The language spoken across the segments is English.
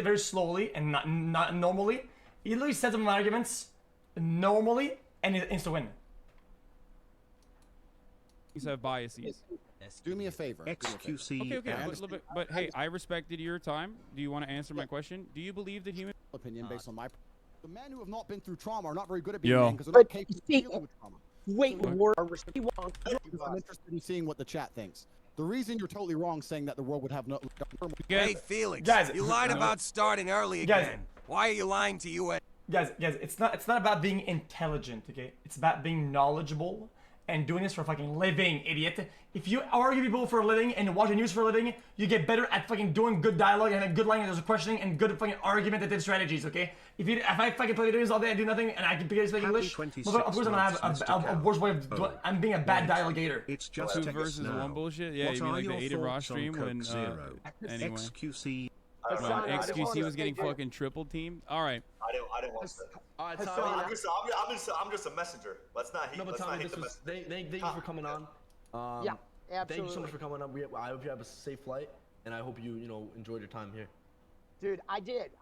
very slowly and not normally. He literally sets up arguments normally and it insta win. These have biases. Do me a favor. xQc. Okay. But hey, I respected your time. Do you want to answer my question? Do you believe that human opinion based on my the men who have not been through trauma are not very good at being men because they're not capable of dealing with trauma. Wait, I'm interested in seeing what the chat thinks. The reason you're totally wrong saying that the world would have no. Hey, Felix, guys, you lied about starting early again. Guys, why are you lying to UN? Guys, it's not about being intelligent, okay? It's about being knowledgeable and doing this for fucking living, idiot. If you argue people for a living and watch the news for a living, you get better at fucking doing good dialogue and a good language of questioning and good fucking argumentative strategies, okay? If I fucking play videos all day and do nothing and I can speak English, of course I'm gonna have a worse way of doing. I'm being a bad dialogator. It's just 2 versus 1 bullshit. Yeah, you mean like the Aiden Ross stream when anyway. xQc. xQc was getting fucking triple teamed. All right. I didn't want that. I'm just a messenger. Let's not hate. No, but Tommy, thank you for coming on. Yeah, absolutely. Thank you so much for coming on. I hope you have a safe flight, and I hope you enjoyed your time here. Dude, I did.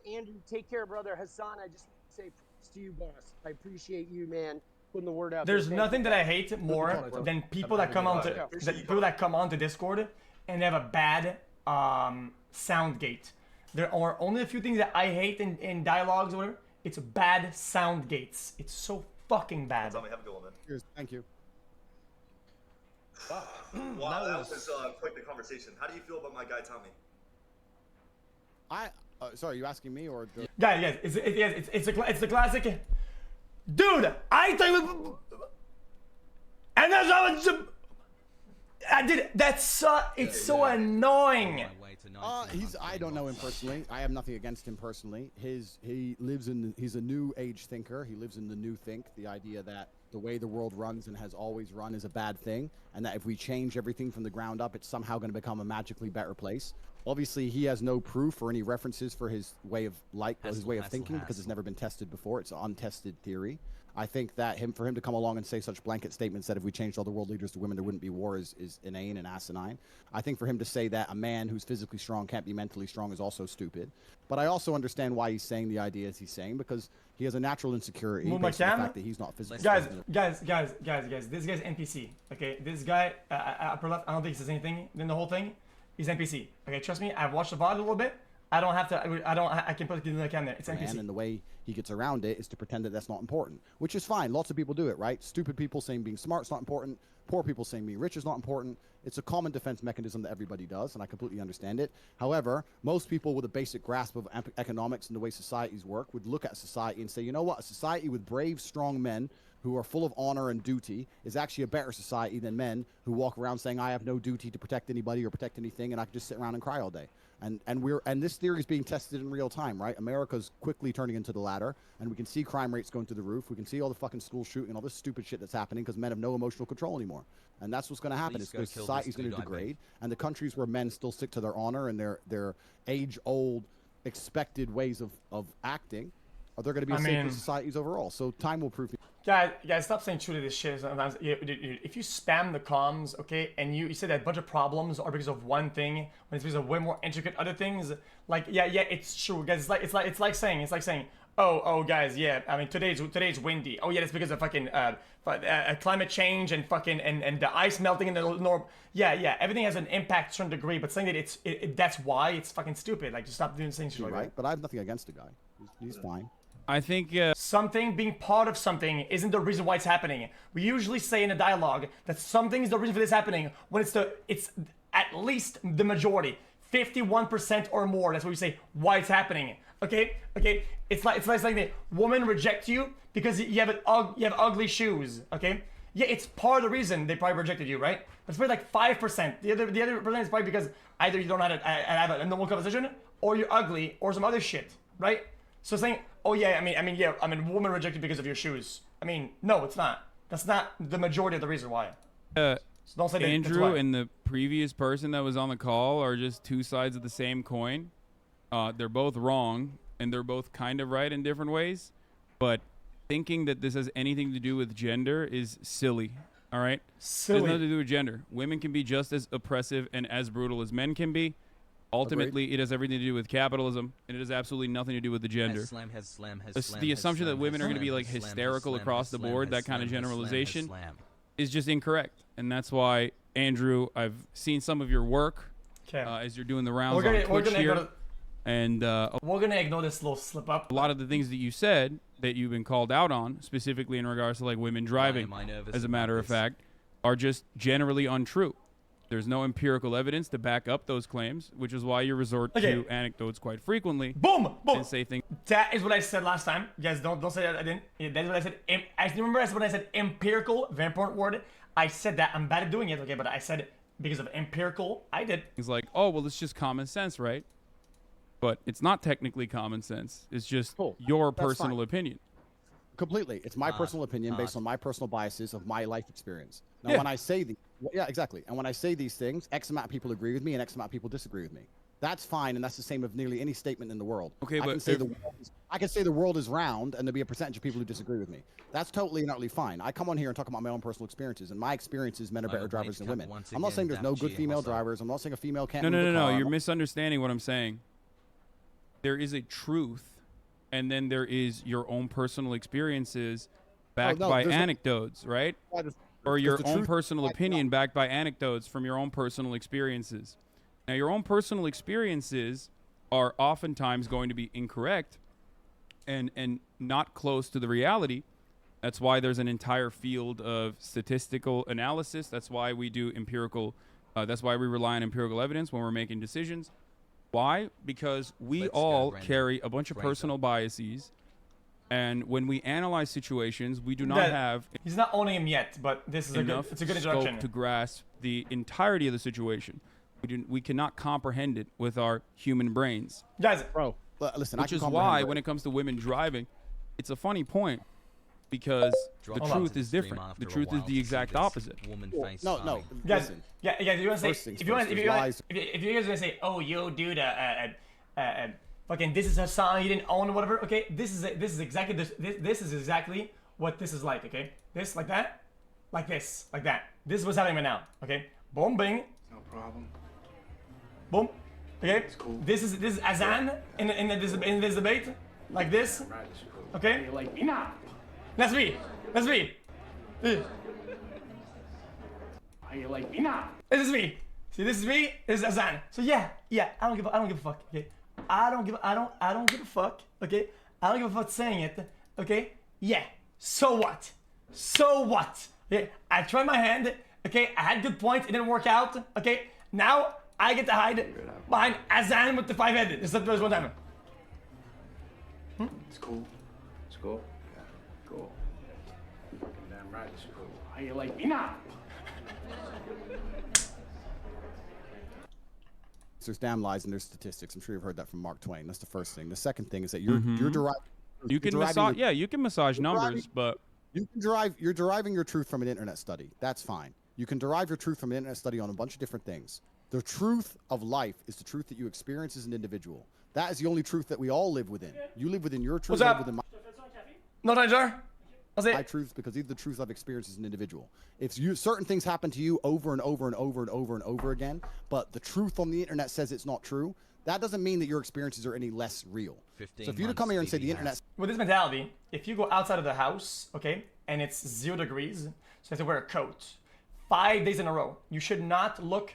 Andrew, take care, brother. Hassan, I just say props to you, boss. I appreciate you, man, putting the word out. There's nothing that I hate more than people that come onto Discord and they have a bad sound gate. There are only a few things that I hate in dialogues or whatever. It's bad sound gates. It's so fucking bad. Tommy, have a good one, man. Cheers. Thank you. Wow, that was quite the conversation. How do you feel about my guy Tommy? Sorry, you asking me or? Guys, it's the classic. Dude, I tell you, and that's how I did. That's it's so annoying. I don't know him personally. I have nothing against him personally. He's a new age thinker. He lives in the new think. The idea that the way the world runs and has always run is a bad thing, and that if we change everything from the ground up, it's somehow going to become a magically better place. Obviously, he has no proof or any references for his way of thinking because it's never been tested before. It's an untested theory. I think that for him to come along and say such blanket statements that if we changed all the world leaders to women, there wouldn't be war is inane and asinine. I think for him to say that a man who's physically strong can't be mentally strong is also stupid. But I also understand why he's saying the ideas he's saying because he has a natural insecurity based on the fact that he's not physically strong. Guys, this guy's NPC. Okay, this guy upper left. I don't think he says anything in the whole thing. He's NPC. Okay, trust me. I've watched the VOD a little bit. I don't have to. I can put it in the camera. It's NPC. And the way he gets around it is to pretend that that's not important, which is fine. Lots of people do it, right? Stupid people saying being smart is not important. Poor people saying being rich is not important. It's a common defense mechanism that everybody does, and I completely understand it. However, most people with a basic grasp of economics and the way societies work would look at society and say, you know what? A society with brave, strong men who are full of honor and duty is actually a better society than men who walk around saying, I have no duty to protect anybody or protect anything, and I can just sit around and cry all day. And this theory is being tested in real time, right? America's quickly turning into the latter, and we can see crime rates going through the roof. We can see all the fucking school shooting and all this stupid shit that's happening because men have no emotional control anymore. And that's what's going to happen. Is society's going to degrade, and the countries where men still stick to their honor and their age-old expected ways of acting, are there going to be safer societies overall? So time will prove. Guys, stop saying true to this shit sometimes. If you spam the comms, okay, and you say that a bunch of problems are because of one thing, when it's because of way more intricate other things, like yeah, it's true, guys. It's like saying, oh, guys, yeah. I mean, today's windy. Oh yeah, that's because of fucking climate change and fucking and the ice melting in the north. Yeah. Everything has an impact to a certain degree, but saying that that's why it's fucking stupid. Like, just stop doing things like that. Right, but I have nothing against the guy. He's fine. I think something being part of something isn't the reason why it's happening. We usually say in a dialogue that something is the reason for this happening when it's at least the majority, 51% or more. That's what we say why it's happening. Okay. It's like the woman reject you because you have ugly shoes. Okay. Yeah, it's part of the reason they probably rejected you, right? But it's probably like 5%. The other percent is probably because either you don't know how to have a normal conversation, or you're ugly, or some other shit, right? So saying, oh yeah, I mean, woman rejected because of your shoes. I mean, no, it's not. That's not the majority of the reason why. So don't say Andrew and the previous person that was on the call are just two sides of the same coin. They're both wrong, and they're both kind of right in different ways. But thinking that this has anything to do with gender is silly. All right? Silly. It has nothing to do with gender. Women can be just as oppressive and as brutal as men can be. Ultimately, it has everything to do with capitalism, and it has absolutely nothing to do with the gender. The assumption that women are going to be like hysterical across the board, that kind of generalization, is just incorrect. And that's why, Andrew, I've seen some of your work as you're doing the rounds on Twitch here. And we're going to ignore this little slip up. A lot of the things that you said that you've been called out on, specifically in regards to like women driving, as a matter of fact, are just generally untrue. There's no empirical evidence to back up those claims, which is why you resort to anecdotes quite frequently. Boom! And say things. That is what I said last time. You guys, don't say that I didn't. That is what I said. I remember when I said empirical, very important word. I said that. I'm bad at doing it, okay? But I said it because of empirical. I did. It's like, oh, well, it's just common sense, right? But it's not technically common sense. It's just your personal opinion. Completely. It's my personal opinion based on my personal biases of my life experience. Now, when I say exactly. And when I say these things, X amount of people agree with me and X amount of people disagree with me. That's fine, and that's the same of nearly any statement in the world. Okay, I can say the world is round, and there'll be a percentage of people who disagree with me. That's totally and utterly fine. I come on here and talk about my own personal experiences, and my experiences, men are better drivers than women. I'm not saying there's no good female drivers. I'm not saying a female can't move a car. No. You're misunderstanding what I'm saying. There is a truth, and then there is your own personal experiences backed by anecdotes, right? Or your own personal opinion backed by anecdotes from your own personal experiences. Now, your own personal experiences are oftentimes going to be incorrect and not close to the reality. That's why there's an entire field of statistical analysis. That's why we do empirical. That's why we rely on empirical evidence when we're making decisions. Why? Because we all carry a bunch of personal biases. And when we analyze situations, we do not have. He's not owning him yet, but this is it's a good introduction to grasp the entirety of the situation. We cannot comprehend it with our human brains. Guys, bro, listen. Which is why, when it comes to women driving, it's a funny point because the truth is different. The truth is the exact opposite. No. Guys, listen. Yeah. You want to say if you guys want to say, oh, yo, dude, fucking, this is Hassan, you didn't own whatever. Okay, this is exactly what this is like. Okay, this like that, like this, like that. This is what's happening right now. Okay, boom, bing. No problem. Boom. Okay. Cool. This is Azan in this debate, like this. Okay. Like me now. That's me. Are you like me now? This is me. See, this is me. This is Azan. So yeah. I don't give a fuck. Okay. I don't give a fuck. Okay. I don't give a fuck saying it. Okay. Yeah. So what? Okay. I tried my hand. Okay. I had good points. It didn't work out. Okay. Now I get to hide behind Azan with the 5-headed. This is one time. It's cool. Yeah. Cool. Fucking damn right. It's cool. How you like me now? There's damn lies and there's statistics. I'm sure you've heard that from Mark Twain. That's the first thing. The second thing is that you're deriving. You can massage numbers, but you're deriving your truth from an internet study. That's fine. You can derive your truth from an internet study on a bunch of different things. The truth of life is the truth that you experience as an individual. That is the only truth that we all live within. You live within your truth. What's up? Within No, Niger. my truths because these are the truths I've experienced as an individual. If certain things happen to you over and over and over and over and over again, but the truth on the internet says it's not true, that doesn't mean that your experiences are any less real. So if you to come here and say the internet... With this mentality, if you go outside of the house, okay, and it's 0 degrees, so you have to wear a coat 5 days in a row, you should not look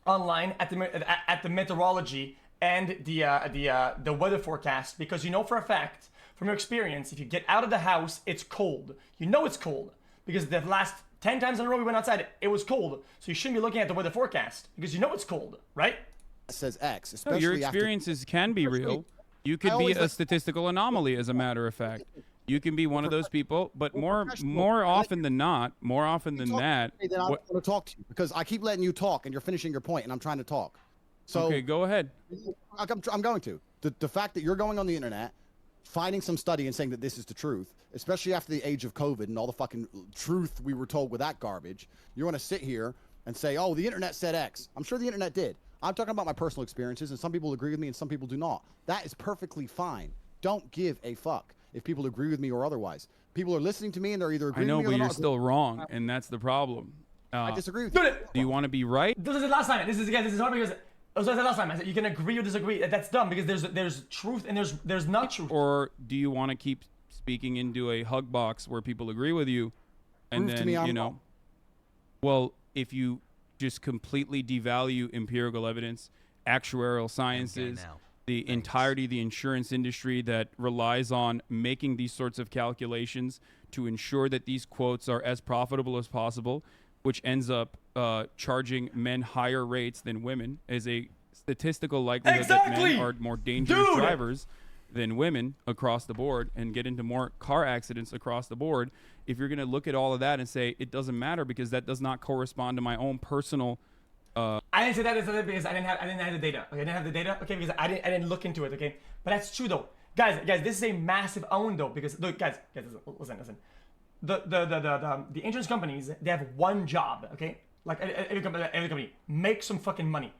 online at the meteorology and the weather forecast, because you know for a fact, from your experience, if you get out of the house, it's cold. You know it's cold because the last 10 times in a row we went outside, it was cold. So you shouldn't be looking at the weather forecast because you know it's cold, right? It saes X, especially your experiences can be real. You could be a statistical anomaly, as a matter of fact. You can be one of those people, but more often than not, I want to talk to you because I keep letting you talk and you're finishing your point and I'm trying to talk. So okay, go ahead. I'm going to. The fact that you're going on the internet, finding some study and saying that this is the truth, especially after the age of COVID and all the fucking truth we were told with that garbage, you want to sit here and say, oh, the internet said X. I'm sure the internet did. I'm talking about my personal experiences, and some people agree with me and some people do not. That is perfectly fine. Don't give a fuck if people agree with me or otherwise. People are listening to me and they're either agreeing with me or but not. you're still wrong, and that's the problem. I disagree with you. Do you want to be right? This is the last time. This is hard because As I said last time, I said you can agree or disagree. That's dumb because there's truth and there's not truth. Or do you want to keep speaking into a hug box where people agree with you, and Prove to then me I'm you know? wrong. Well, if you just completely devalue empirical evidence, actuarial sciences, the entirety of the insurance industry that relies on making these sorts of calculations to ensure that these quotes are as profitable as possible, which ends up charging men higher rates than women, as a statistical likelihood that men are more dangerous drivers than women across the board and get into more car accidents across the board. If you're going to look at all of that and say it doesn't matter because that does not correspond to my own personal I didn't say that because I didn't have the data. Okay, I didn't have the data. Okay, because I didn't look into it. Okay, but that's true though, guys. This is a massive own though, because look, guys, listen. The insurance companies, they have one job. Okay, like every company, make some fucking money,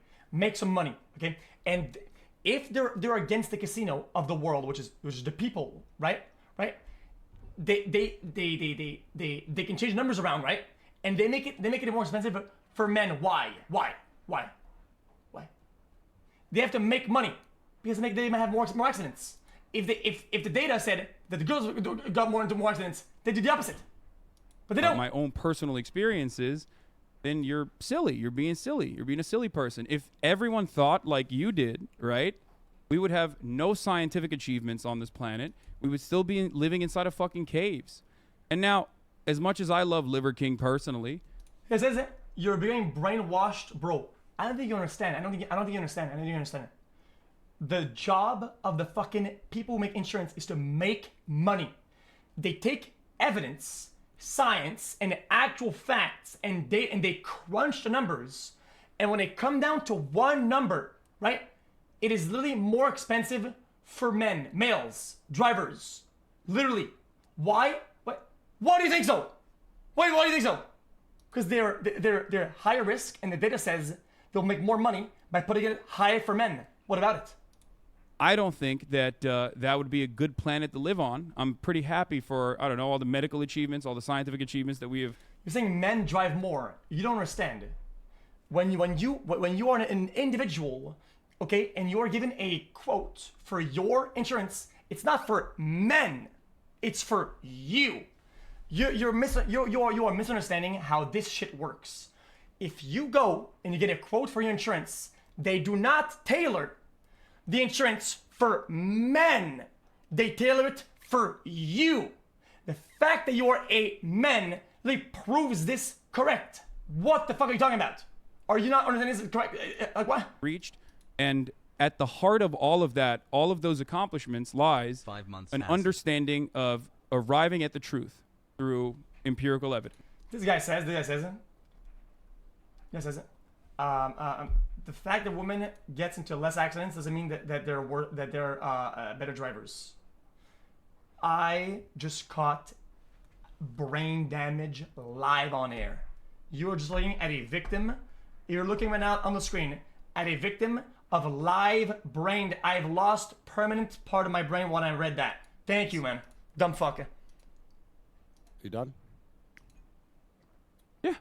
Okay, and if they're against the casino of the world, which is the people, right? They can change numbers around, right? And they make it more expensive for men. Why? They have to make money because they might have more accidents. If the data said that the girls got more into more accidents, they do the opposite. But they don't. My own personal experiences, then you're silly. You're being silly. You're being a silly person. If everyone thought like you did, right, we would have no scientific achievements on this planet. We would still be living inside of fucking caves. And now, as much as I love Liver King personally, it says that you're being brainwashed, bro. I don't think you understand. I don't think you understand. The job of the fucking people who make insurance is to make money. They take evidence, science, and actual facts, and they crunch the numbers. And when they come down to one number, right, it is literally more expensive for men, males, drivers. Literally. Why? Why do you think so? Why do you think so? Because they're higher risk, and the data says they'll make more money by putting it higher for men. What about it? I don't think that that would be a good planet to live on. I'm pretty happy for, I don't know, all the medical achievements, all the scientific achievements that we have. You're saying men drive more. You don't understand. When you are an individual, okay, and you are given a quote for your insurance, it's not for men. It's for you. You are misunderstanding how this shit works. If you go and you get a quote for your insurance, they do not tailor the insurance for men. They tailor it for you. The fact that you are a man really proves this correct. What the fuck are you talking about? Are you not understanding this correct? Like what? Reached, and at the heart of all of that, all of those accomplishments lies 5 months an understanding of arriving at the truth through empirical evidence. This guy says it. The fact that women gets into less accidents doesn't mean that they're better drivers. I just caught brain damage live on air. You're just looking at a victim. You're looking right now on the screen at a victim of live brain. I've lost permanent part of my brain when I read that. Thank you, man. Dumb fucker. You done? Yeah.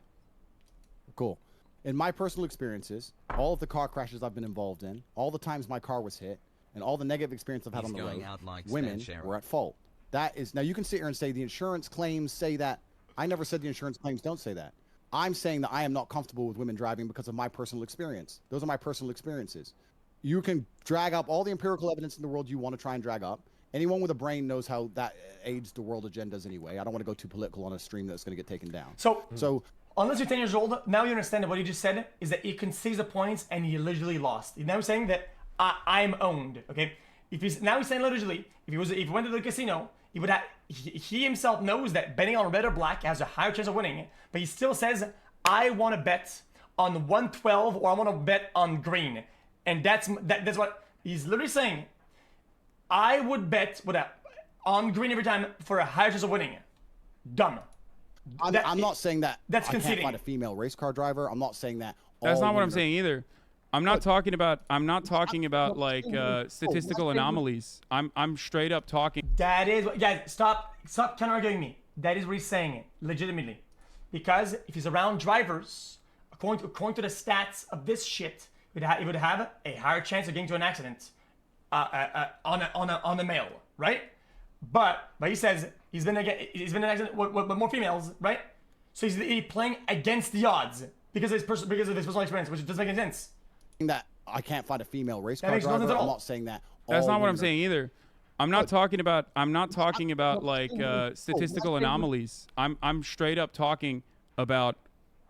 Cool. In my personal experiences, all of the car crashes I've been involved in, all the times my car was hit, and all the negative experience I've had on the road, women were at fault. That is, now you can sit here and say the insurance claims say that. I never said the insurance claims don't say that. I'm saying that I am not comfortable with women driving because of my personal experience. Those are my personal experiences. You can drag up all the empirical evidence in the world you want to try and drag up. Anyone with a brain knows how that aids the world agendas anyway. I don't want to go too political on a stream that's going to get taken down. So unless you're 10 years old, now you understand that what he just said is that he concedes the points and he literally lost. He's now saying that I'm owned, okay? Now he's saying literally, if he went to the casino, he would have, he himself knows that betting on red or black has a higher chance of winning, but he still says, I want to bet on 112 or I want to bet on green. And that's what he's literally saying. I would bet on green every time for a higher chance of winning. Dumb. I'm not saying that that's I can't conceding. find a female race car driver. I'm not saying that. That's not what I'm saying either. I'm not talking about like statistical anomalies. I'm straight up talking. That is what, guys, stop counter-arguing me. That is what he's saying, legitimately. Because if he's around drivers, according to the stats of this shit, he would have a higher chance of getting to an accident on a male, right? But he says he's been in an accident with more females, right? So he's playing against the odds because of his personal experience, which doesn't make any sense. That I can't find a female race That car makes no driver. sense at all. I'm not saying that. That's all not what I'm women are- saying either. I'm not talking about like statistical anomalies. I'm straight up talking about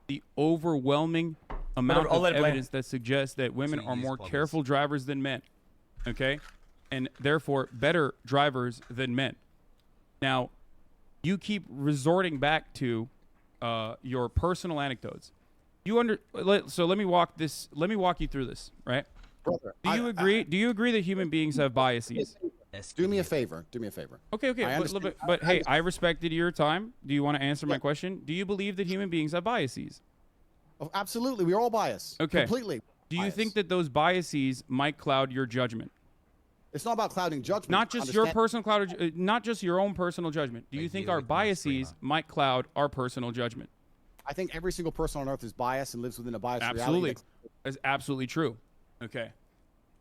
the overwhelming amount I'll of let it play. evidence that suggests that women are more careful drivers than men. Okay? And therefore better drivers than men. Now, you keep resorting back to your personal anecdotes. So let me walk you through this, right? Brother, Do you agree? Do you agree that human beings have biases? Do me a favor. Okay. I understand- But hey, I respected your time. Do you want to answer my question? Do you believe that human beings have biases? Oh, absolutely, we're all biased. Okay. Completely. Do you biased. think that those biases might cloud your judgment? It's not about clouding judgment? Not just your Understand- personal not just your own personal judgment. Do you think our biases might cloud our personal judgment? I think every single person on earth is biased and lives within a biased Absolutely. reality. That's absolutely true. Okay.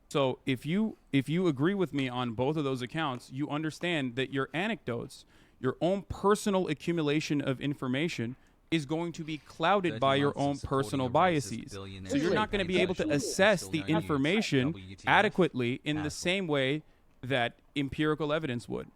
So if you agree with me on both of those accounts, you understand that your anecdotes, your own personal accumulation of information is going to be clouded by your own personal biases. So you're not going to be able to assess the information adequately in the same way that empirical evidence would.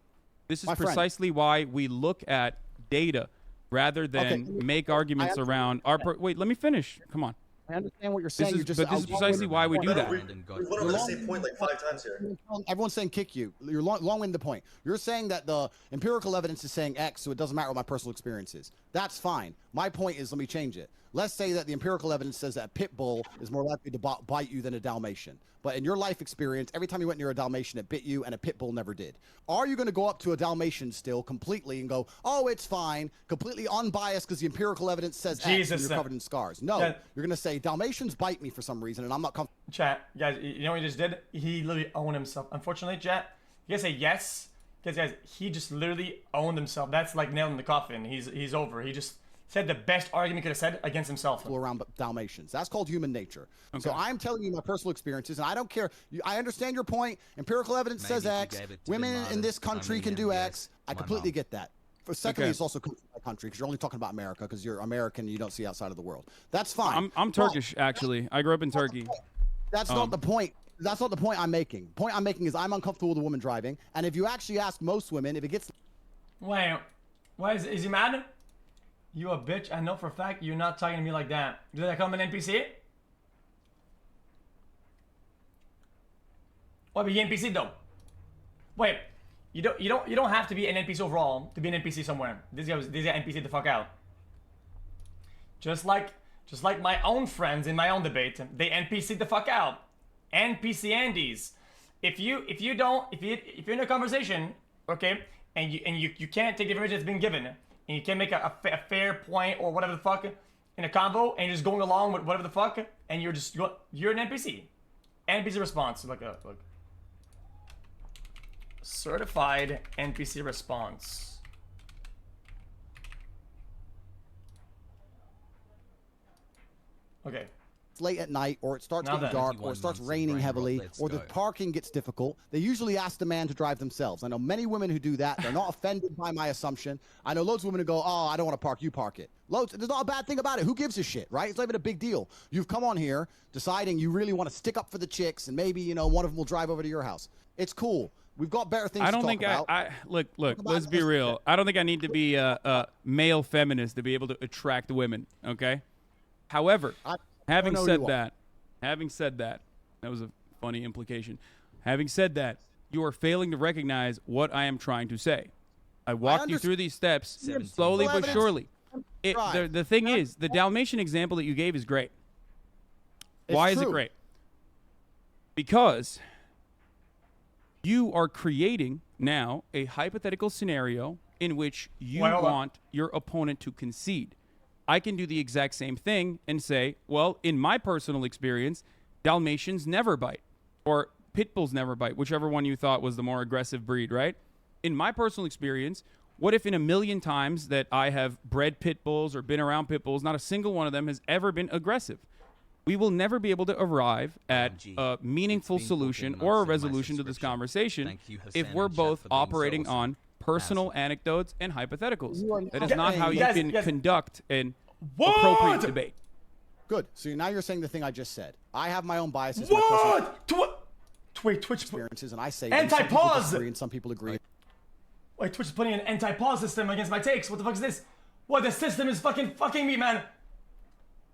This is My friend. precisely why we look at data rather than make arguments around our wait, let me finish. Come on. I understand what you're saying. This is precisely why we do that. We've went over the same point like 5 times here. Everyone's saying kick you. You're long-winded the point. You're saying that the empirical evidence is saying X, so it doesn't matter what my personal experience is. That's fine. My point is, let me change it. Let's say that the empirical evidence says that a pit bull is more likely to bite you than a Dalmatian. But in your life experience, every time you went near a Dalmatian, it bit you, and a pit bull never did. Are you going to go up to a Dalmatian still completely and go, oh, it's fine, completely unbiased because the empirical evidence says X and you're covered in scars? No, Yeah. you're going to say Dalmatians bite me for some reason, and I'm not comfortable. Chat, guys, you know what he just did? He literally owned himself. Unfortunately, chat, you guys say yes, because guys, he just literally owned himself. That's like nail in the coffin. He's over. He just said the best argument he could have said against himself. Around Dalmatians. That's called human nature. So I'm telling you my personal experiences, and I don't care. I understand your point. Empirical evidence says X. Women in this country can do X. I completely get that. Secondly, it's also country by country because you're only talking about America because you're American and you don't see outside of the world. That's fine. I'm Turkish, actually. I grew up in Turkey. That's not the point. That's not the point I'm making. The point I'm making is I'm uncomfortable with a woman driving, and if you actually ask most women, if it gets Wait, why is he mad? You a bitch. I know for a fact you're not talking to me like that. Did I call him an NPC? Why be an NPC though? Wait, you don't have to be an NPC overall to be an NPC somewhere. This guy NPC the fuck out. Just like my own friends in my own debate, they NPC the fuck out. NPC Andes. If you're in a conversation, okay, and you can't take the information that's been given, and you can't make a fair point or whatever the fuck in a convo, and you're just going along with whatever the fuck, and you're an NPC. NPC response, look. Certified NPC response. Okay. late at night, or it starts getting dark, or it starts raining heavily, or the parking gets difficult, they usually ask the man to drive themselves. I know many women who do that. They're not offended by my assumption. I know loads of women who go, oh, I don't want to park, you park it. Loads. There's not a bad thing about it. Who gives a shit, right? It's not even a big deal. You've come on here deciding you really want to stick up for the chicks, and maybe, you know, one of them will drive over to your house. It's cool. We've got better things to talk about. I look, let's be real. I don't think I need to be a male feminist to be able to attract women, okay? However, having said that, that was a funny implication. Having said that, you are failing to recognize what I am trying to say. I walked you through these steps slowly but surely. The thing is, the Dalmatian example that you gave is great. Why is it great? Because you are creating now a hypothetical scenario in which you want your opponent to concede. I can do the exact same thing and say, well, in my personal experience, Dalmatians never bite, or pit bulls never bite, whichever one you thought was the more aggressive breed, right? In my personal experience, what if in a million times that I have bred pit bulls or been around pit bulls, not a single one of them has ever been aggressive? we will never be able to arrive at OMG. a meaningful It's been solution 14 or a months in my resolution to this subscription. conversation Thank you, if Hassan we're and chat both for being so operating awesome. on personal Massive. anecdotes and hypotheticals. You are That is not not how you saying- can conduct an What? appropriate debate. Good. So now you're saying the thing I just said. I have my own biases, my personal What? Wait, Twitch. experiences, and I say them. Some people Anti-pause. disagree and some people agree. Wait, Twitch is putting an anti-pause system against my takes. What the fuck is this? What, the system is fucking me, man.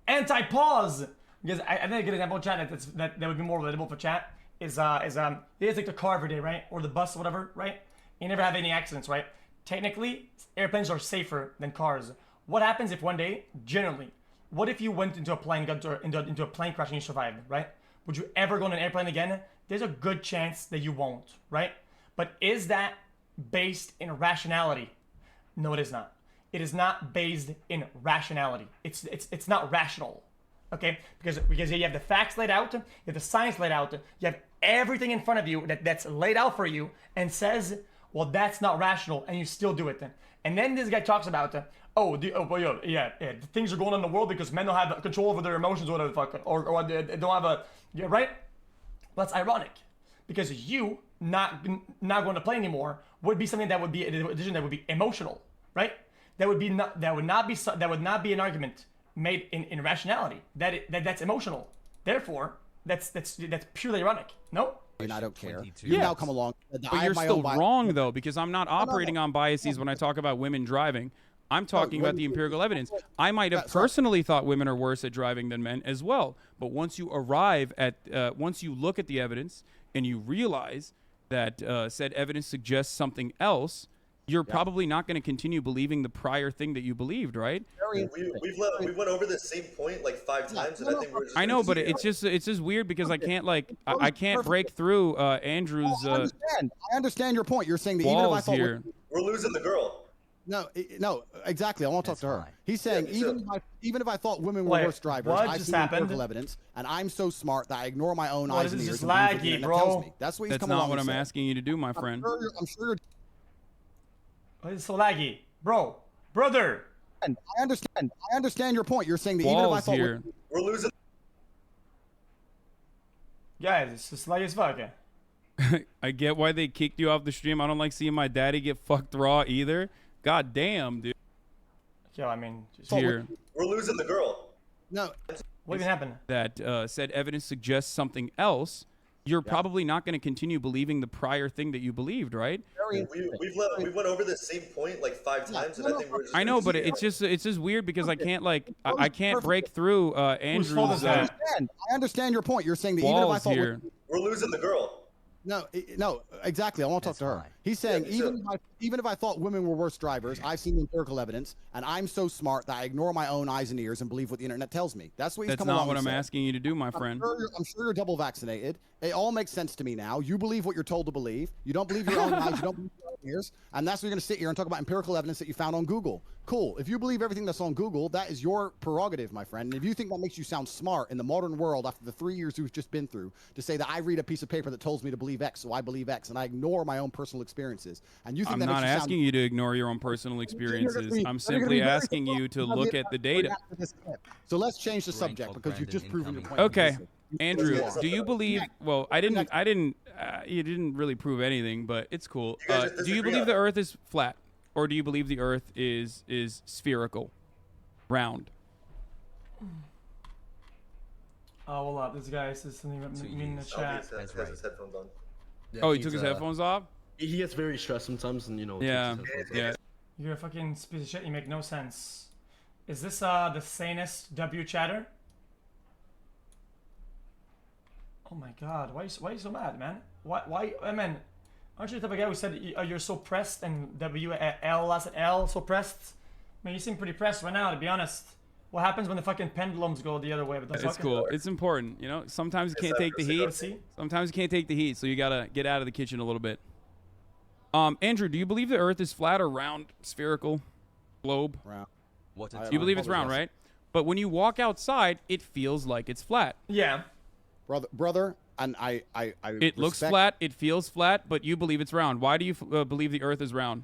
Anti-pause. Because I think a good example of chat that would be more relatable for chat is you guys take the car every day, right? Or the bus or whatever, right? You never have any accidents, right? Technically, airplanes are safer than cars. What happens if one day, generally, what if you went into a plane, got into a plane crash and you survived, right? Would you ever go on an airplane again? There's a good chance that you won't, right? But is that based in rationality? No, it is not. It is not based in rationality. It's not rational. Okay, because you have the facts laid out, you have the science laid out, you have everything in front of you that's laid out for you, and says, well, that's not rational, and you still do it. And then this guy talks about, things are going on in the world because men don't have control over their emotions or whatever the fuck, or they don't have a, yeah, right? Well, that's ironic, because you not going to play anymore would be something that would be a decision that would be emotional, right? That would not be an argument made in rationality. That's emotional. Therefore, that's purely ironic. No? And I don't care. 22. You Yes. now come along. But you're still wrong, though, because I'm not operating on biases when I talk about women driving. I'm talking about the empirical evidence. I might have personally thought women are worse at driving than men as well. But once you arrive at, once you look at the evidence and you realize that said evidence suggests something else, you're probably not going to continue believing the prior thing that you believed, right? We went over the same point like 5 times, and I think we're just. I know, but it's just weird because I can't I can't break through Andrew's I understand your point. You're saying that even if I walls thought here. We're losing the girl. no, exactly. I want to talk to her. fine. He's saying Yeah, even if I thought women were Wait, worse drivers, what I've just seen happened? empirical evidence, and I'm so smart that I ignore my own What, eyes this and is ears just and believe what the laggy, internet bro. tells me. That's what he's That's coming not along what and I'm saying. asking you to do, my friend. I'm sure you're. It's so laggy, bro, brother. I understand your point. You're saying that even if I Walls thought here. We're losing. Guys, it's just laggy as fuck. I get why they kicked you off the stream. I don't like seeing my daddy get fucked raw either. God damn, dude. Yo, I mean, just, Here, We're losing the girl. no, what even happened? that said evidence suggests something else. You're probably not going to continue believing the prior thing that you believed, right? We went over the same point like 5 times, and I think we're just. I know, but it's just weird because I can't I can't break through Andrew's fault is that? I understand your point. You're saying that even if I walls thought here. We're losing the girl. no, exactly. I want to talk to her. fine. He's saying Yeah, even if I thought women were worse drivers, I've seen empirical evidence, and I'm so smart that I ignore my own eyes and ears and believe what the internet tells me. That's what he's That's coming not along what and I'm saying. asking you to do, my friend. I'm sure you're double vaccinated. It all makes sense to me now. You believe what you're told to believe. You don't believe your own eyes. You don't believe your own ears. And that's what you're going to sit here and talk about empirical evidence that you found on Google. Cool. If you believe everything that's on Google, that is your prerogative, my friend. And if you think that makes you sound smart in the modern world after the 3 years we've just been through, to say that I read a piece of paper that tells me to believe X, so I believe X, and I ignore my own personal experiences, and you think I'm that not makes you asking you to ignore your own personal experiences. I'm you're gonna simply be very asking you to look at the data. So let's change the Rank subject of because you've just Brandon proven your point. Okay, Andrew, guys- do you believe? Well, you didn't really prove anything, but it's cool. You guys just Do you disagree believe on the it. Earth is flat, or do you believe the Earth is spherical, round? Oh, hold up. This guy says something about To me in the use. chat. He has his headphones on. Yeah, Oh, he he's, took his headphones off. He gets very stressed sometimes, and takes Yeah, his headphones off. yeah. You're a fucking piece of shit. You make no sense. Is this the sanest W chatter? Oh my god. Why are you so mad, man? Why? I mean, aren't you the type of guy who said you're so pressed and W-L last L so pressed? I mean, you seem pretty pressed right now, to be honest. What happens when the fucking pendulums go the other way? But the It's cool. It's important, you know. Sometimes you can't take the heat. See? Sometimes you can't take the heat, so you gotta get out of the kitchen a little bit. Andrew, do you believe the Earth is flat or round, spherical, globe? Round. What I- a You believe it's round, apologize. right? But when you walk outside, it feels like it's flat. Yeah. brother, and I It looks respect- flat, it feels flat, but you believe it's round. Why do you believe the Earth is round?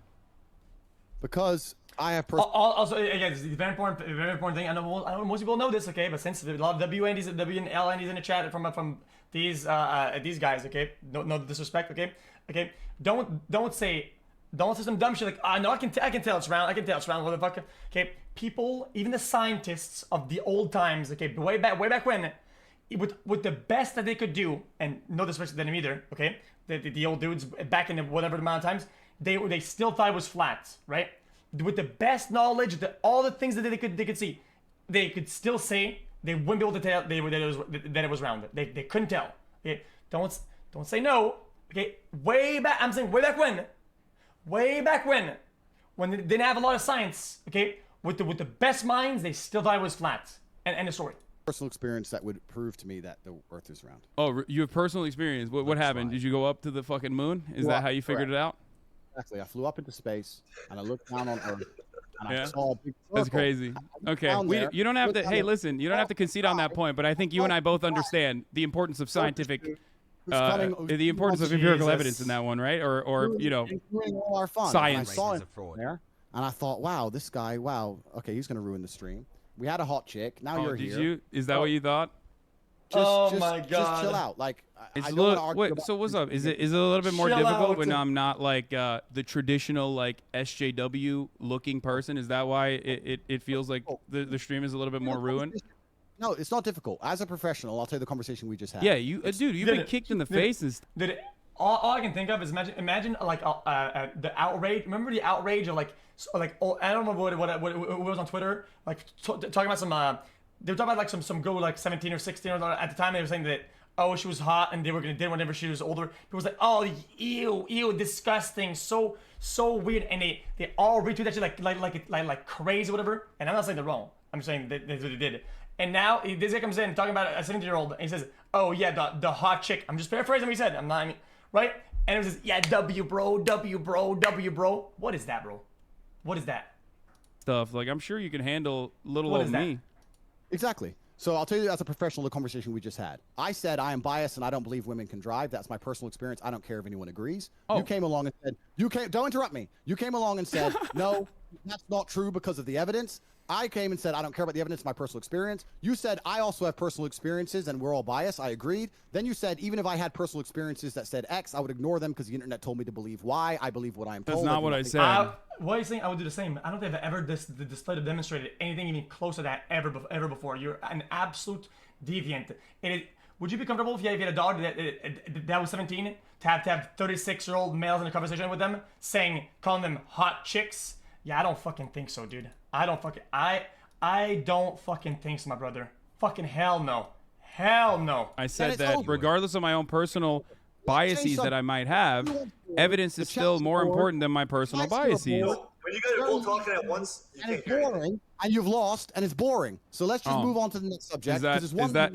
because I have Also, again, this is a very important thing. I know most people know this, okay? But since a lot of WNDs in the chat from these guys, okay? No disrespect, okay? Okay, don't say some dumb shit like, no, I can tell it's round, motherfucker. Okay, people, even the scientists of the old times, okay, way back when, with the best that they could do, and no disrespect to them either, okay? The old dudes back in the whatever amount of times, they still thought it was flat, right? With the best knowledge, all the things that they could see, they could still say they wouldn't be able to tell that it was round. They couldn't tell. Okay, don't say no. Okay, way back when they didn't have a lot of science. Okay, with the best minds, they still thought it was flat. And end of story. Personal experience that would prove to me that the Earth is round. Oh, you have personal experience. What happened? Did you go up to the fucking moon? Is that how you figured it out? Exactly. I flew up into space and I looked down on Earth and I saw a big circle. That's crazy. Okay, you don't have to. Hey, listen, you don't have to concede on that point, but I think you and I both understand the importance of scientific, the importance of empirical evidence in that one, right? Or you know, all our fun. science. I saw it there, and I thought, wow, this guy, okay, he's gonna ruin the stream. We had a hot chick. Now you're here. Did you? Is that what you thought? My God! Just chill out. Like, so what's up? Is it a little bit more difficult when I'm not like the traditional like SJW looking person? Is that why it feels like the stream is a little bit more ruined? No, it's not difficult. As a professional, I'll tell you the conversation we just had. Yeah, dude, you've been kicked in the face. All I can think of is imagine like the outrage. Remember the outrage of like I don't know what was on Twitter, like talking about some they were talking about like some girl like 17 or 16 or at the time they were saying that she was hot and they were gonna date whenever she was older. People was like, oh, ew, disgusting, so weird, and they all retweet that shit like crazy, whatever. And I'm not saying they're wrong. I'm saying that's what they did. And now this guy comes in talking about a 17-year-old and he says, oh yeah, the hot chick. I'm just paraphrasing what he said. Right? And it was just, yeah, W bro. What is that, bro? What is that? Stuff like I'm sure you can handle little old me. Exactly. So I'll tell you as a professional the conversation we just had. I said I am biased and I don't believe women can drive. That's my personal experience. I don't care if anyone agrees. Oh. You came along and said, don't interrupt me. You came along and said, no, that's not true because of the evidence. I came and said, I don't care about the evidence, my personal experience. You said, I also have personal experiences and we're all biased. I agreed. Then you said, even if I had personal experiences that said X, I would ignore them because the internet told me to believe Y. I believe what I'm told. That's not what I said. What are you saying? I would do the same. I don't think I've ever displayed or demonstrated anything even close to that ever before. You're an absolute deviant. Would you be comfortable if you had a dog that was 17 to have 36-year-old males in a conversation with them calling them hot chicks? Yeah, I don't fucking think so, dude. I don't fucking think so, my brother. Fucking hell no. Hell no. I said that regardless of my own personal biases that I might have, evidence is still more important than my personal biases. When you guys are all talking at once, and it's boring, and you've lost, and it's boring. So let's just move on to the next subject.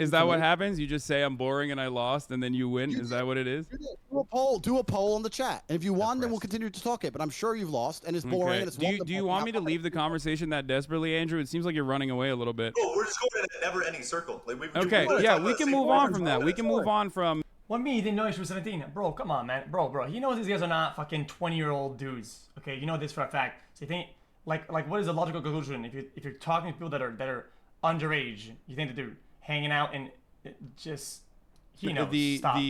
Is that what happens? You just say I'm boring and I lost, and then you win? Is that what it is? Do a poll on the chat, and if you won, then we'll continue to talk it. But I'm sure you've lost, and it's boring. And it's do you want me to leave the conversation that desperately, Andrew? It seems like you're running away a little bit. Oh, we're just going in a never-ending circle. Okay, yeah, we can move on from that. We can move on from. What me? He didn't know she was 17. Bro, come on, man. Bro. He knows these guys are not fucking 20-year-old dudes. Okay, you know this for a fact. So you think, like, what is the logical conclusion? If you're talking to people that are underage, you think that they're hanging out and just, stop.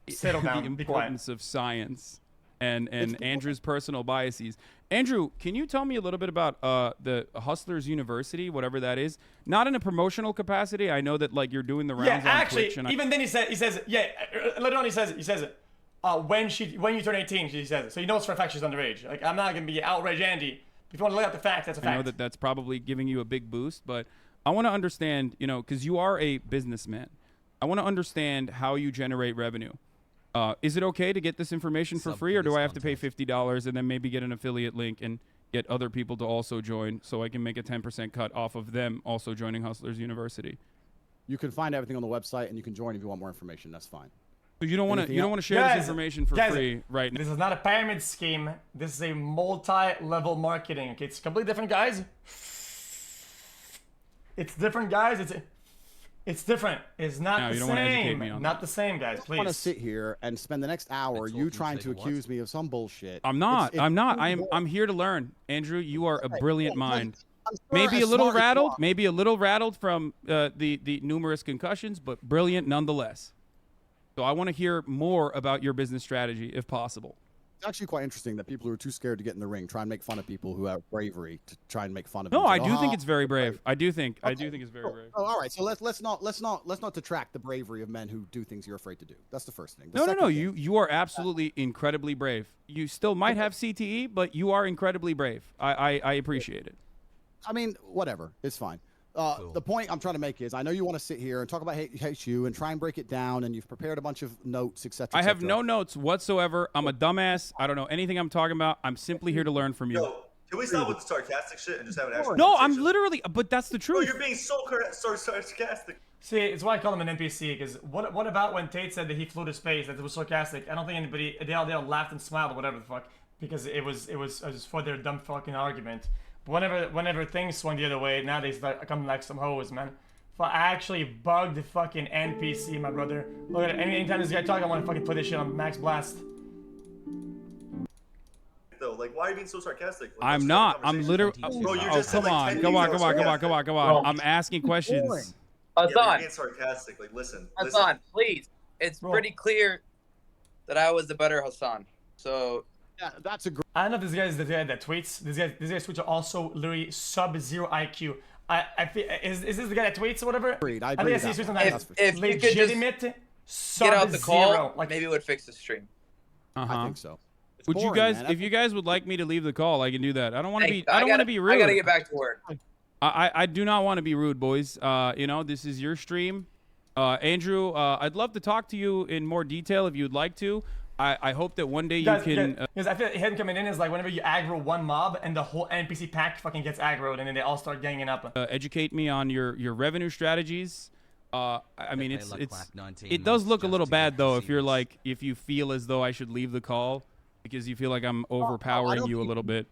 Settle down. The importance of science and Andrew's personal biases. Andrew, can you tell me a little bit about the Hustlers University, whatever that is? Not in a promotional capacity. I know that like you're doing the rounds on Clix. Yeah, actually, even then he says, later on he says it. When you turn 18, she says it. So you know it's for a fact she's underage. Like, I'm not gonna be outrage Andy. If you want to lay out the facts, that's a fact. I know that's probably giving you a big boost, but I want to understand, because you are a businessman. I want to understand how you generate revenue. Is it okay to get this information for free, or do I have to pay $50 and then maybe get an affiliate link and get other people to also join so I can make a 10% cut off of them also joining Hustlers University? You can find everything on the website, and you can join if you want more information. That's fine. So you don't want to share this information for free right now. This is not a pyramid scheme. This is a multi-level marketing. Okay, it's completely different, guys. It's different, guys. It's different. It's not No, the you don't wanna educate same. me on Not the same, guys. I want to Please. sit here and spend the next hour you trying to accuse me of some bullshit. I'm not. I'm not. I'm I'm here to learn. Andrew, you are a brilliant mind. sure Maybe as a little smart as you rattled. are. Maybe a little rattled from the numerous concussions, but brilliant nonetheless. So I want to hear more about your business strategy, if possible. It's actually quite interesting that people who are too scared to get in the ring try and make fun of people who have bravery to try and make fun of. No, them. I Say, do "Oh, think it's very brave. I do think Okay, it's very brave. Oh, all right. So let's not detract the bravery of men who do things you're afraid to do. That's the first thing. The No. second thing- You are absolutely incredibly brave. You still might have CTE, but you are incredibly brave. I appreciate it. I mean, whatever. It's fine. The point I'm trying to make is, I know you want to sit here and talk about hate you and try and break it down, and you've prepared a bunch of notes, etc. I have no notes whatsoever. I'm a dumbass. I don't know anything I'm talking about. I'm simply here to learn from you. Yo, can we stop with the sarcastic shit and just have an actual No, I'm conversation? literally. But that's the Bro, truth. you're being so sarcastic. See, it's why I call him an NPC. Because what about when Tate said that he flew to space, that it was sarcastic? I don't think anybody they all laughed and smiled or whatever the fuck, because it was for their dumb fucking argument. But whenever things swung the other way, now they start coming like some hoes, man. I actually bugged the fucking NPC, my brother. Look at it. Anytime this guy talks, I want to fucking put this shit on max blast. Though, like, why are you being so sarcastic? Like, I'm let's not. have a I'm conversation. literally. Bro, you Oh, just said, come like, on. 10 Come on. things Come on. that Come were on. Come on. Come Bro. on. I'm asking questions. Yeah, you're Hassan, being sarcastic. Like, listen. Hassan, please. It's Bro. pretty clear that I was the better Hassan. So Yeah, that's a great. I don't know if this guy is the guy that tweets. This guy's tweets are also literally sub-zero IQ. I feel, is this the guy that tweets or whatever? Agreed. I think agree I see with his that tweets on one. that. if you could just Legitimate get sub-zero. out the call, Like, maybe it would fix the stream. I think so. It's Would you boring, guys, man. if you guys would like me to leave the call, I can do that. I don't want to Hey, be. I don't want to be rude. I gotta get back to work. I do not want to be rude, boys. You know, this is your stream. Andrew, I'd love to talk to you in more detail if you'd like to. I hope that one day you can. Because I feel like him coming in is like whenever you aggro one mob and the whole NPC pack fucking gets aggroed and then they all start ganging up. Educate me on your revenue strategies. I mean, it does look a little bad though if you're like, if you feel as though I should leave the call because you feel like I'm overpowering you a little bit.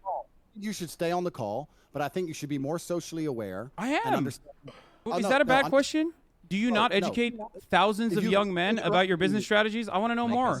You should stay on the call, but I think you should be more socially aware. I and am. understand. Is that a bad question? Do you not educate thousands of young men about your business strategies? I want to know more.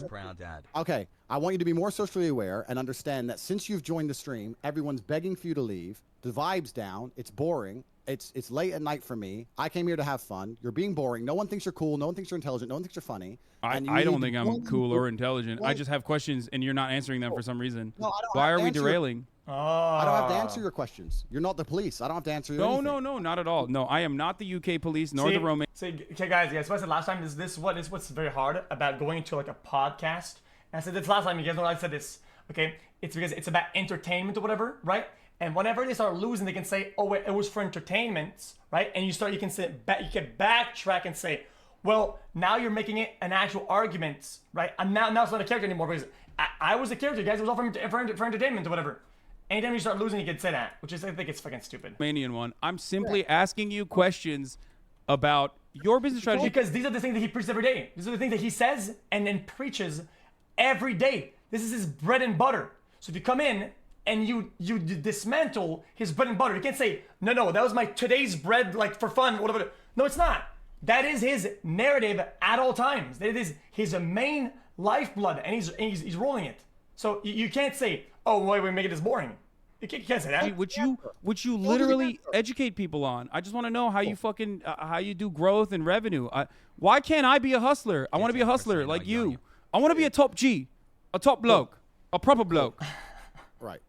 Okay, I want you to be more socially aware and understand that since you've joined the stream, everyone's begging for you to leave. The vibe's down. It's boring. It's late at night for me. I came here to have fun. You're being boring. No one thinks you're cool. No one thinks you're intelligent. No one thinks you're funny. I don't think I'm cool or intelligent. I just have questions and you're not answering them for some reason. No, I don't Why have are to we answer your- derailing? I don't have to answer your questions. You're not the police. I don't have to answer you. No, not at all. No, I am not the UK police nor the Roman. See, okay, guys, what I said last time is what's very hard about going to like a podcast. And I said this last time. You guys know I said this. Okay, it's because it's about entertainment or whatever, right? And whenever they start losing, they can say, "Oh, wait, it was for entertainment," right? And you can backtrack and say, "Well, now you're making it an actual argument, right? And now it's not a character anymore because I was a character, guys. It was all for entertainment or whatever." Anytime you start losing, you can say that, which is I think it's fucking stupid. Romanian one. I'm simply asking you questions about your business strategy. Because these are the things that he preaches every day. These are the things that he says and then preaches every day. This is his bread and butter. So if you come in and you dismantle his bread and butter, you can't say, no, that was my today's bread, like for fun, whatever. No, it's not. That is his narrative at all times. That is his main lifeblood, and he's rolling it. So you can't say, oh, wait, we make it this boring. You can't say that. Which you literally educate people on. I just want to know how you fucking how you do growth and revenue. Why can't I be a hustler? I want to be a hustler like you. I want to be a top G, a top bloke, a proper bloke. Right.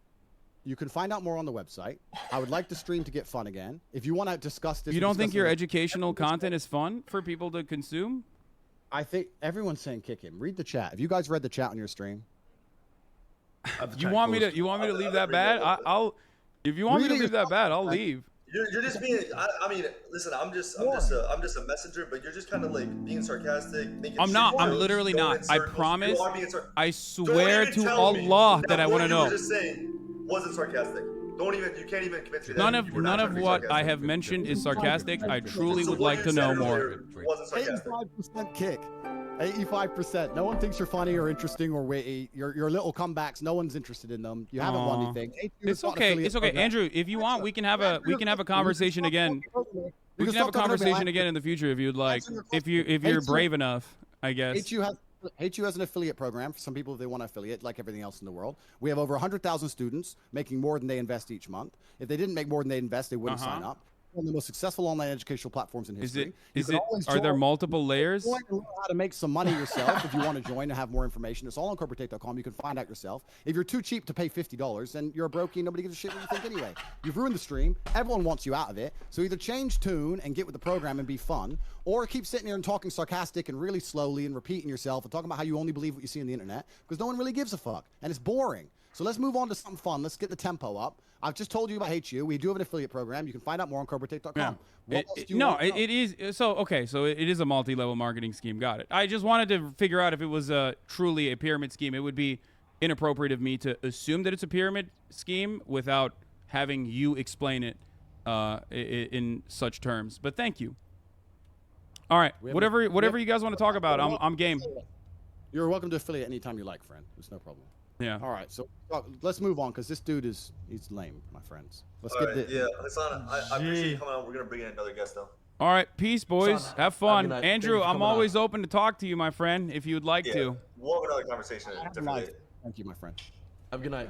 You can find out more on the website. I would like the stream to get fun again. If you want to discuss this, You don't think your educational content is fun for people to consume? I think everyone's saying kick him. Read the chat. Have you guys read the chat on your stream? You want me to leave that bad? I'll if you want me to leave that bad, I'll leave. You're just being. I mean, listen. I'm just a messenger. But you're just kind of like being sarcastic. I'm not. I'm literally not. I promise. I swear to Allah that I want to know. You were just saying wasn't sarcastic. Don't even. You can't even convince me that None of what I have mentioned is sarcastic. I truly would like to know more. Wasn't sarcastic. 85% kick. 85%. No one thinks you're funny or interesting or witty. Your little comebacks, no one's interested in them. You haven't won anything. It's okay. It's okay, Andrew. If you want, we can have a conversation again. We can have a stop talking about conversation it. again in the future if you'd like. Answer your If question. you're HU brave enough, I guess. HU has an affiliate program for some people if they want to affiliate, like everything else in the world. We have over 100,000 students making more than they invest each month. If they didn't make more than they invest, they wouldn't sign up. One of the most successful online educational platforms in history. Are there multiple layers? Join and learn how to make some money yourself if you want to join and have more information. It's all on corporatate.com. You can find out yourself. If you're too cheap to pay $50, then you're a brokey. Nobody gives a shit what you think anyway. You've ruined the stream. Everyone wants you out of it. So either change tune and get with the program and be fun, or keep sitting here and talking sarcastic and really slowly and repeating yourself and talking about how you only believe what you see on the internet because no one really gives a fuck and it's boring. So let's move on to something fun. Let's get the tempo up. I've just told you about HU. We do have an affiliate program. You can find out more on corporatate.com. It is. So, okay, so it is a multi-level marketing scheme. Got it. I just wanted to figure out if it was truly a pyramid scheme. It would be inappropriate of me to assume that it's a pyramid scheme without having you explain it in such terms. But thank you. All right, whatever you guys want to talk about, I'm game. You're welcome to affiliate anytime you like, friend. There's no problem. Yeah. All right, so let's move on because this dude he's lame, my friends. Let's All get right, the yeah, Hassan, I appreciate you coming out. We're gonna bring in another guest though. All right, peace, boys. Have fun. Thank Andrew, you for I'm coming always open to talk to you, my friend, if you would like to. We'll have another conversation differently. Thank you, my friend. Have a good night.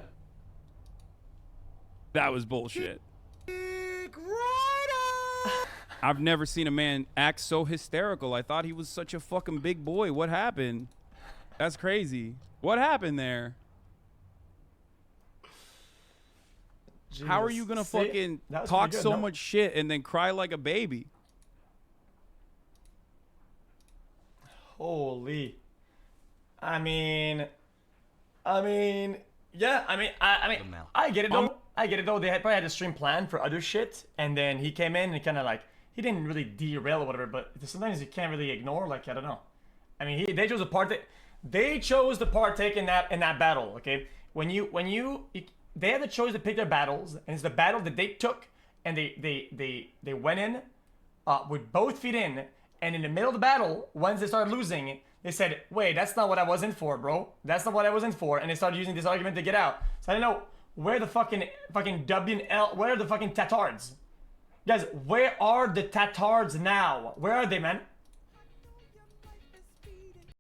That was bullshit. I've never seen a man act so hysterical. I thought he was such a fucking big boy. What happened? That's crazy. What happened there? Jesus. How are you gonna fucking talk so much shit and then cry like a baby? Holy. I mean, yeah. I get it though. I get it though. They probably had a stream planned for other shit, and then he came in and kind of like he didn't really derail or whatever. But sometimes you can't really ignore. Like I don't know. I mean, they chose a part. They chose to partake in that battle. Okay, they had the choice to pick their battles, and it's the battle that they took, and they went in with both feet in, and in the middle of the battle, once they started losing, they said, "Wait, that's not what I was in for, bro. That's not what I was in for," and they started using this argument to get out. So I don't know where the fucking W and L, where are the fucking tatards, guys? Where are the tatards now? Where are they, man?